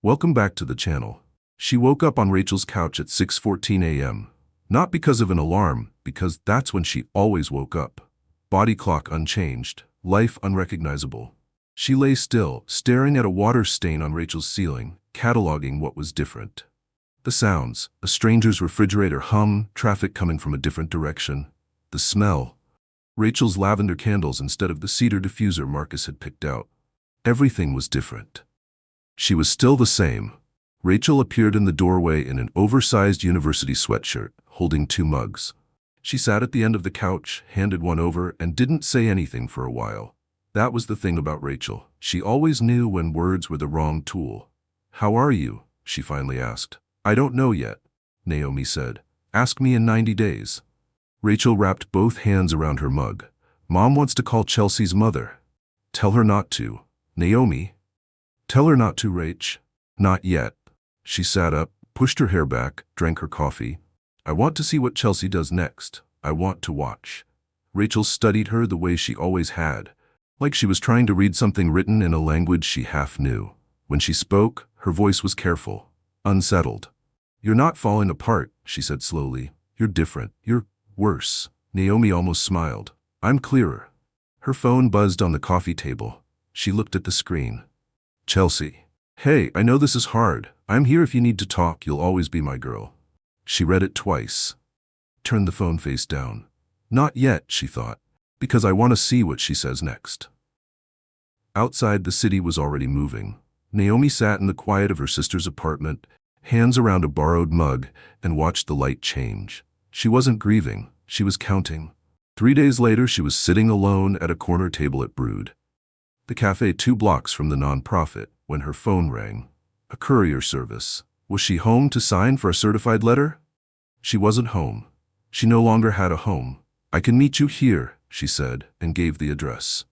Welcome back to the channel. She woke up on Rachel's couch at 6:14 a.m. Not because of an alarm, because that's when she always woke up. Body clock unchanged, life unrecognizable. She lay still, staring at a water stain on Rachel's ceiling, cataloging what was different. The sounds, a stranger's refrigerator hum, traffic coming from a different direction. The smell, Rachel's lavender candles instead of the cedar diffuser Marcus had picked out. Everything was different. She was still the same. Rachel appeared in the doorway in an oversized university sweatshirt, holding 2 mugs. She sat at the end of the couch, handed one over, and didn't say anything for a while. That was the thing about Rachel. She always knew when words were the wrong tool. "How are you?" she finally asked. "I don't know yet," Naomi said. "Ask me in 90 days. Rachel wrapped both hands around her mug. "Mom wants to call Chelsea's mother." "Tell her not to." "Naomi." "Tell her not to, Rach." "Not yet." She sat up, pushed her hair back, drank her coffee. "I want to see what Chelsea does next. I want to watch." Rachel studied her the way she always had, like she was trying to read something written in a language she half knew. When she spoke, her voice was careful, unsettled. "You're not falling apart," she said slowly. "You're different. You're worse." Naomi almost smiled. "I'm clearer." Her phone buzzed on the coffee table. She looked at the screen. "Chelsea." "Hey, I know this is hard. I'm here if you need to talk. You'll always be my girl." She read it twice. Turned the phone face down. "Not yet," she thought, "because I want to see what she says next." Outside, the city was already moving. Naomi sat in the quiet of her sister's apartment, hands around a borrowed mug, and watched the light change. She wasn't grieving. She was counting. 3 days later, she was sitting alone at a corner table at Brood, the cafe 2 blocks from the nonprofit, when her phone rang. A courier service. Was she home to sign for a certified letter? She wasn't home. She no longer had a home. "I can meet you here," she said, and gave the address.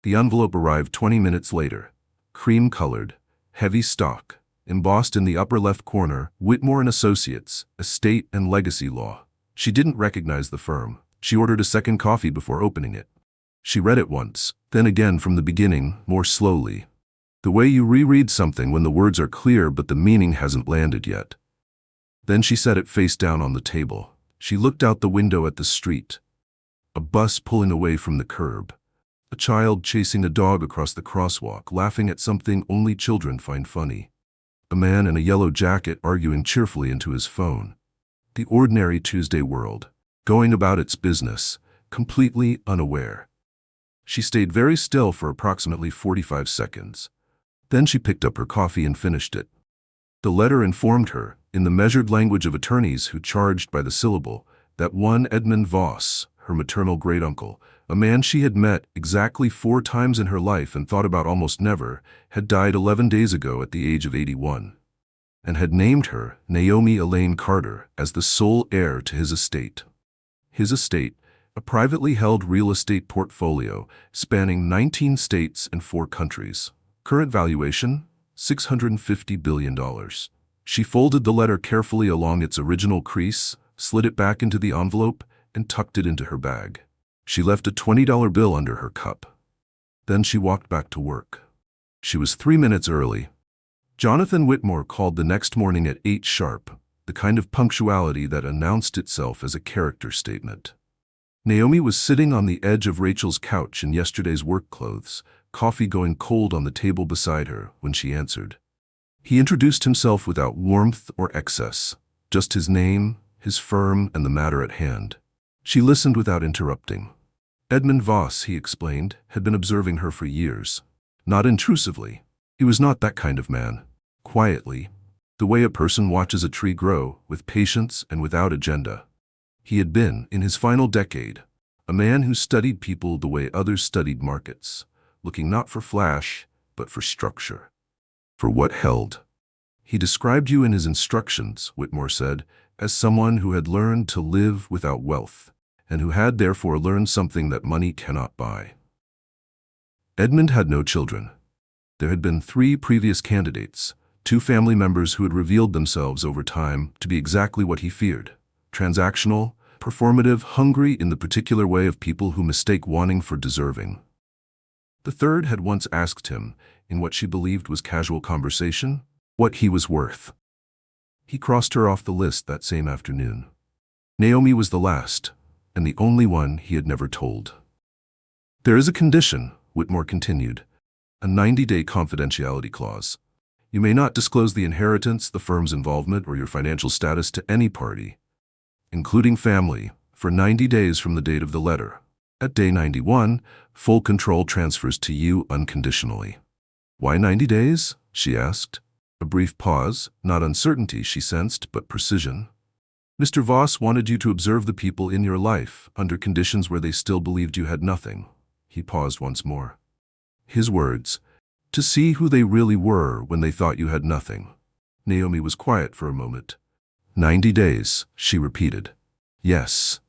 The envelope arrived 20 minutes later. Cream-colored, heavy stock, embossed in the upper left corner, Whitmore & Associates, Estate and Legacy Law. She didn't recognize the firm. She ordered a second coffee before opening it. She read it once, then again from the beginning, more slowly. The way you reread something when the words are clear but the meaning hasn't landed yet. Then she set it face down on the table. She looked out the window at the street. A bus pulling away from the curb. A child chasing a dog across the crosswalk, laughing at something only children find funny. A man in a yellow jacket arguing cheerfully into his phone. The ordinary Tuesday world, going about its business, completely unaware. She stayed very still for approximately 45 seconds. Then she picked up her coffee and finished it. The letter informed her, in the measured language of attorneys who charged by the syllable, that one Edmund Voss, her maternal great-uncle, a man she had met exactly 4 times in her life and thought about almost never, had died 11 days ago at the age of 81, and had named her, Naomi Elaine Carter, as the sole heir to his estate. His estate, a privately held real estate portfolio spanning 19 states and 4 countries. Current valuation, $650 billion. She folded the letter carefully along its original crease, slid it back into the envelope, and tucked it into her bag. She left a $20 bill under her cup. Then she walked back to work. She was 3 minutes early. Jonathan Whitmore called the next morning at 8 sharp, the kind of punctuality that announced itself as a character statement. Naomi was sitting on the edge of Rachel's couch in yesterday's work clothes, coffee going cold on the table beside her, when she answered. He introduced himself without warmth or excess, just his name, his firm, and the matter at hand. She listened without interrupting. Edmund Voss, he explained, had been observing her for years. Not intrusively. He was not that kind of man. Quietly. The way a person watches a tree grow, with patience and without agenda. He had been, in his final decade, a man who studied people the way others studied markets, looking not for flash, but for structure. For what held. "He described you in his instructions," Whitmore said, "as someone who had learned to live without wealth, and who had therefore learned something that money cannot buy." Edmund had no children. There had been 3 previous candidates, 2 family members who had revealed themselves over time to be exactly what he feared. Transactional, performative, hungry in the particular way of people who mistake wanting for deserving. The third had once asked him, in what she believed was casual conversation, what he was worth. He crossed her off the list that same afternoon. Naomi was the last, and the only one he had never told. There is a condition, Whitmore continued, a 90-day confidentiality clause. You may not disclose the inheritance, the firm's involvement, or your financial status to any party, including family, for 90 days from the date of the letter. At day 91, full control transfers to you unconditionally. Why 90 days? She asked. A brief pause, not uncertainty she sensed, but precision. Mr. Voss wanted you to observe the people in your life under conditions where they still believed you had nothing. He paused once more. His words, to see who they really were when they thought you had nothing. Naomi was quiet for a moment. 90 days, she repeated. Yes.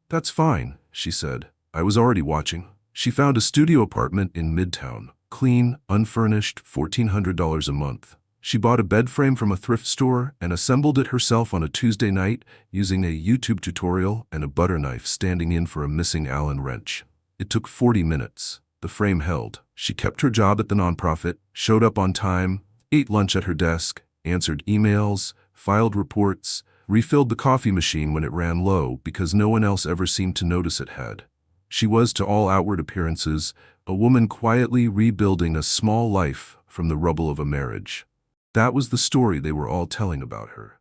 That's fine, she said. I was already watching. She found a studio apartment in Midtown, clean, unfurnished, $1,400 a month. She bought a bed frame from a thrift store and assembled it herself on a Tuesday night using a YouTube tutorial and a butter knife standing in for a missing Allen wrench. It took 40 minutes. The frame held. She kept her job at the nonprofit, showed up on time, ate lunch at her desk, answered emails, filed reports, refilled the coffee machine when it ran low because no one else ever seemed to notice it had. She was, to all outward appearances, a woman quietly rebuilding a small life from the rubble of a marriage. That was the story they were all telling about her.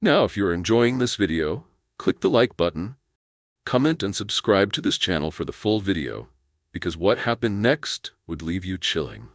Now, if you're enjoying this video, click the like button, comment and subscribe to this channel for the full video, because what happened next would leave you chilling.